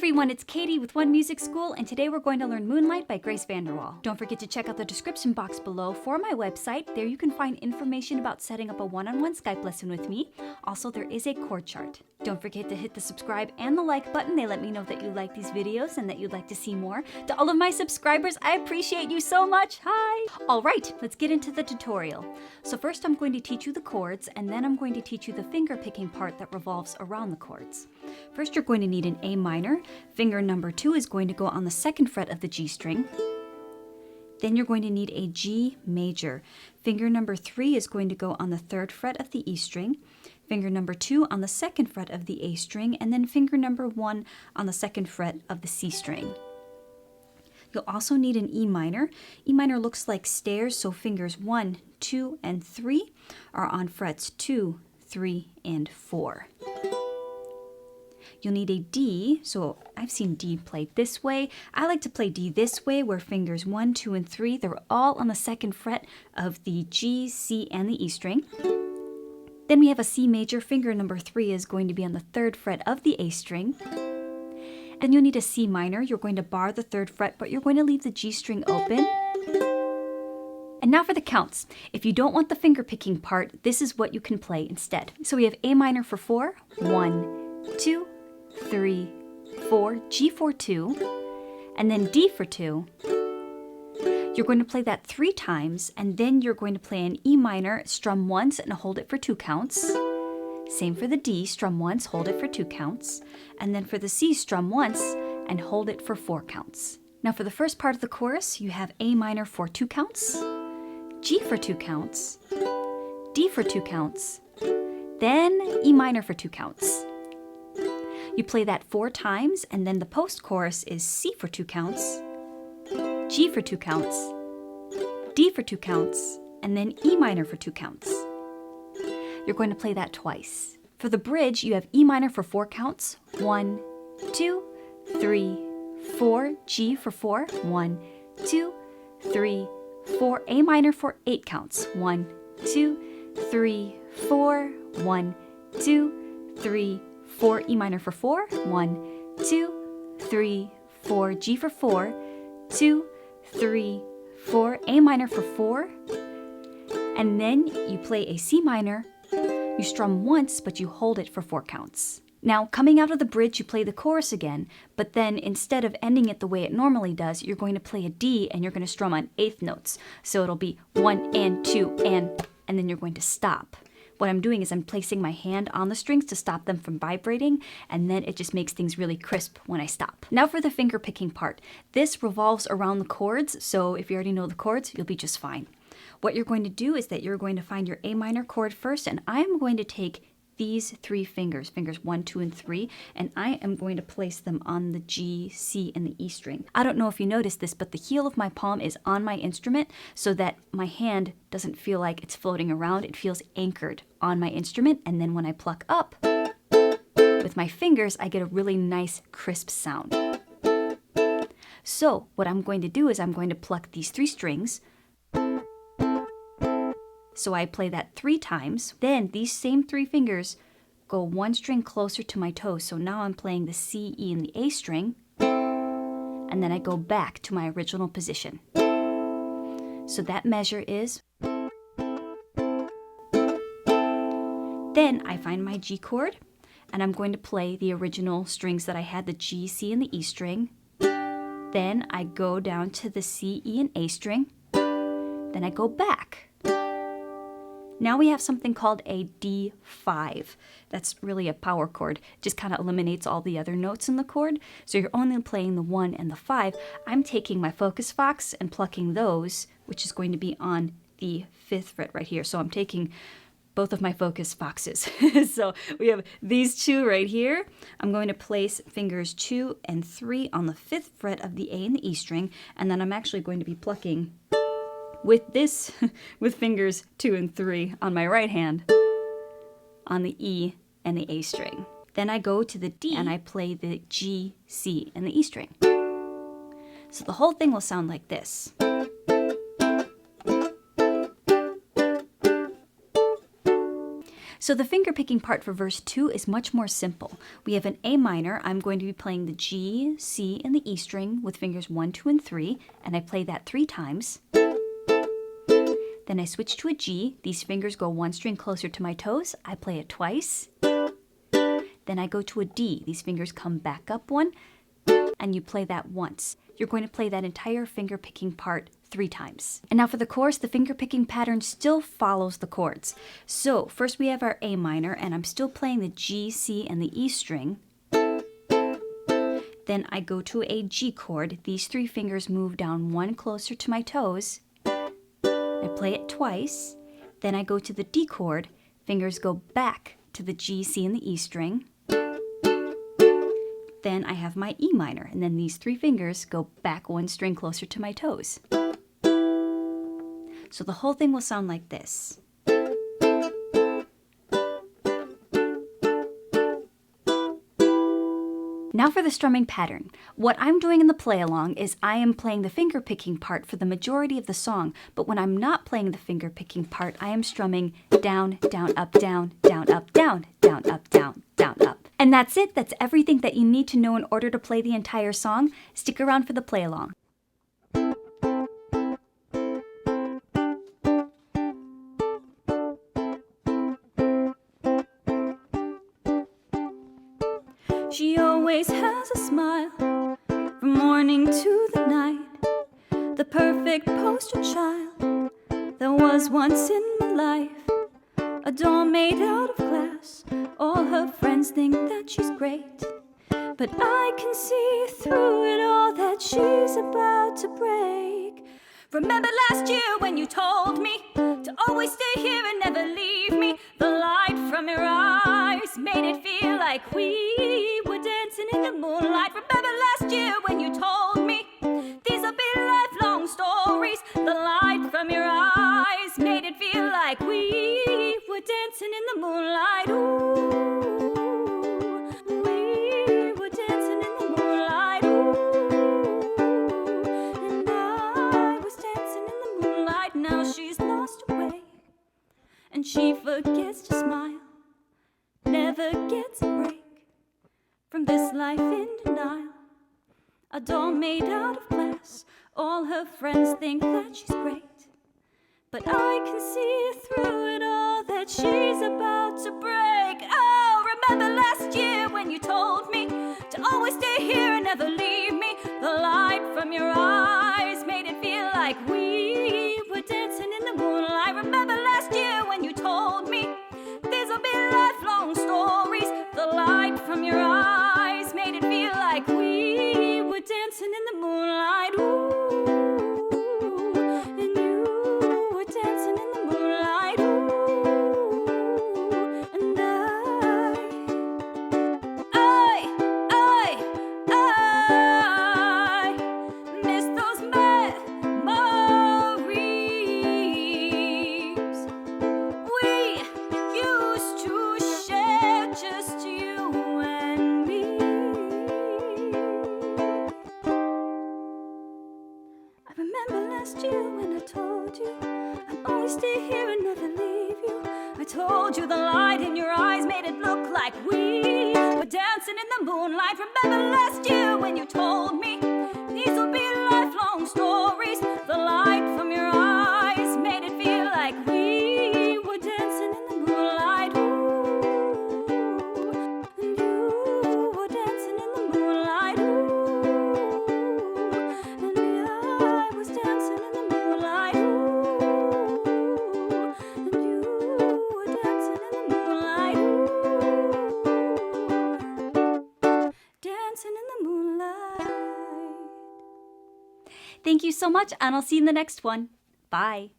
everyone, it's Katie with One Music School, and today we're going to learn Moonlight by VanderWaal. Don't forget to check out the description box below for my website. There you can find information about setting up a one-on-one Skype lesson with me. Also, there is a chord chart. Don't forget to hit the subscribe and the like button. They let me know that you like these videos and that you'd like to see more. To all of my subscribers, I appreciate you so much. Hi! All right, let's get into the tutorial. So first I'm going to teach you the chords, and then I'm going to teach you the finger picking part that revolves around the chords. First, you're going to need an A minor. Finger number 2 is going to go on the 2nd fret of the G string. Then you're going to need a G major. Finger number 3 is going to go on the 3rd fret of the E string. Finger number 2 on the 2nd fret of the A string, and then finger number 1 on the 2nd fret of the C string. You'll also need an E minor. E minor looks like stairs, so fingers 1, 2, and 3 are on frets 2, 3, and 4. You'll need a D, so I've seen D played this way. I like to play D this way, where fingers 1, 2, and 3, they're all on the 2nd fret of the G, C, and the E string. Then we have a C major. Finger number 3 is going to be on the 3rd fret of the A string. Then you'll need a C minor. You're going to bar the 3rd fret, but you're going to leave the G string open. And now for the counts. If you don't want the finger picking part, this is what you can play instead. So we have A minor for 4, 1, 2, 3, 4, G for 2, and then D for 2. You're going to play that 3 times, and then you're going to play an E minor, strum once and hold it for 2 counts. Same for the D, strum once, hold it for 2 counts. And then for the C, strum once and hold it for 4 counts. Now for the first part of the chorus, you have A minor for 2 counts, G for 2 counts, D for 2 counts, then E minor for 2 counts. You play that 4 times, and then the post-chorus is C for 2 counts, G for 2 counts, D for 2 counts, and then E minor for 2 counts. You're going to play that twice. For the bridge, you have E minor for 4 counts, 1, 2, 3, 4, G for 4, 1, 2, 3, 4, A minor for 8 counts, 1, 2, 3, 4, 1, 2, 3, 4, E minor for 4, 1, 2, 3, 4, G for 4, 2, 3, 4, A minor for 4, and then you play a C minor. You strum once, but you hold it for 4 counts. Now, coming out of the bridge, you play the chorus again, but then instead of ending it the way it normally does, you're going to play a D, and you're going to strum on 8th notes. So it'll be 1 and 2 and then you're going to stop. What I'm doing is I'm placing my hand on the strings to stop them from vibrating, and then it just makes things really crisp when I stop. Now for the finger picking part. This revolves around the chords, so if you already know the chords, you'll be just fine. What you're going to do is that you're going to find your A minor chord first, and I'm going to take these 3 fingers, fingers 1, 2, and 3, and I am going to place them on the G, C, and the E string. I don't know if you noticed this, but the heel of my palm is on my instrument so that my hand doesn't feel like it's floating around. It feels anchored on my instrument, and then when I pluck up with my fingers, I get a really nice crisp sound. So what I'm going to do is I'm going to pluck these 3 strings. So I play that 3 times. Then these same 3 fingers go 1 string closer to my toes. So now I'm playing the C, E, and the A string. And then I go back to my original position. So that measure is. Then I find my G chord, and I'm going to play the original strings that I had, the G, C, and the E string. Then I go down to the C, E, and A string. Then I go back. Now we have something called a D5. That's really a power chord. It just kind of eliminates all the other notes in the chord. So you're only playing the 1 and the 5. I'm taking my focus fox and plucking those, which is going to be on the 5th fret right here. So I'm taking both of my focus foxes. So we have these 2 right here. I'm going to place fingers 2 and 3 on the 5th fret of the A and the E string, and then I'm actually going to be plucking with fingers 2 and 3 on my right hand on the E and the A string. Then I go to the D and I play the G, C, and the E string. So the whole thing will sound like this. So the finger picking part for verse 2 is much more simple. We have an A minor. I'm going to be playing the G, C, and the E string with fingers 1, 2, and 3, and I play that 3 times. Then I switch to a G. These fingers go 1 string closer to my toes. I play it twice. Then I go to a D. These fingers come back up 1, and you play that once. You're going to play that entire finger picking part 3 times. And now for the chorus, the finger picking pattern still follows the chords. So first we have our A minor, and I'm still playing the G, C, and the E string. Then I go to a G chord. These 3 fingers move down 1 closer to my toes. I play it twice. Then I go to the D chord. Fingers go back to the G, C, and the E string. Then I have my E minor, and then these 3 fingers go back 1 string closer to my toes. So the whole thing will sound like this. Now for the strumming pattern. What I'm doing in the play-along is I am playing the finger-picking part for the majority of the song, but when I'm not playing the finger-picking part, I am strumming down, down, up, down, down, up, down, down, up, down, down, up. And that's it. That's everything that you need to know in order to play the entire song. Stick around for the play-along. She always has a smile from morning to the night, the perfect poster child that was once in my life, a doll made out of glass. All her friends think that she's great, but I can see through it all that she's about to break. Remember last year when you told me to always stay here and never leave me? The light from your eyes made it feel like we were dancing in the moonlight. Remember last year when you told me these will be lifelong stories? The light from your eyes made it feel like we were dancing in the moonlight. Ooh, we were dancing in the moonlight. Ooh, and I was dancing in the moonlight. Now she's lost her way, and she forgets to smile, never gets a break from this life in denial. A doll made out of glass. All her friends think that she's great, but I can see through it all that she's about to break. Oh, remember last year when you told me to always stay here and never leave me? The light from your eyes made it feel like we were dancing in the moonlight. Remember last year when you told me these will be lifelong stories? The light from your eyes made it feel like we were dancing in the moonlight. Ooh, and you were dancing in the moonlight. Ooh, and I miss those memories. We used to share just you and me. I remember last year when I told you I'd always stay here and never leave you. I told you the light in your eyes made it look like we were dancing in the moonlight. Remember last year when you told me these will be lifelong stories? The light from your eyes made it feel like we were dancing in the moonlight. Ooh, and you were dancing in the moonlight. Ooh, and I was dancing in the moonlight. Ooh, and you were dancing in the moonlight. Ooh, dancing in the moonlight. Thank you so much, and I'll see you in the next one. Bye.